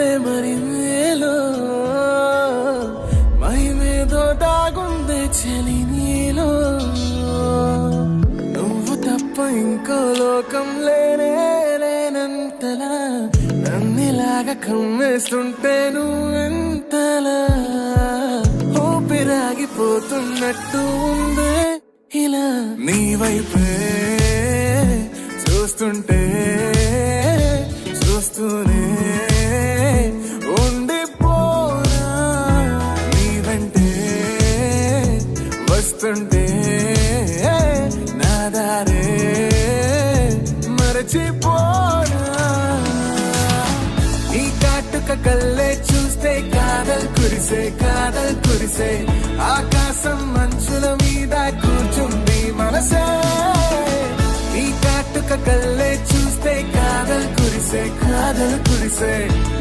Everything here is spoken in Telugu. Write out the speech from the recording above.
ఉందే మరి మేలో మహిమేదో దాగుందే చెలి నీలో నువ్వు తప్ప ఇంకో లోకం లేనంతలా నన్నిలాగా కమ్మేస్తుంటే నువ్వెంతలా ఊపిరాగిపోతున్నట్టు ఉందే ఇలా నీ వైపే చూస్తుంటే చూస్తూనే ఉండిపోనా నీ వెంటే వస్తుంటే నా దారే మరచిపోనా ఈ కాటుక కళ్ళే చూస్తే కాదల్ కురిసే ఆకాశం మంచుల మీద కూర్చుంది మనసే ఈ కాటుక కళ్ళే చూస్తే కాదల్ కురిసే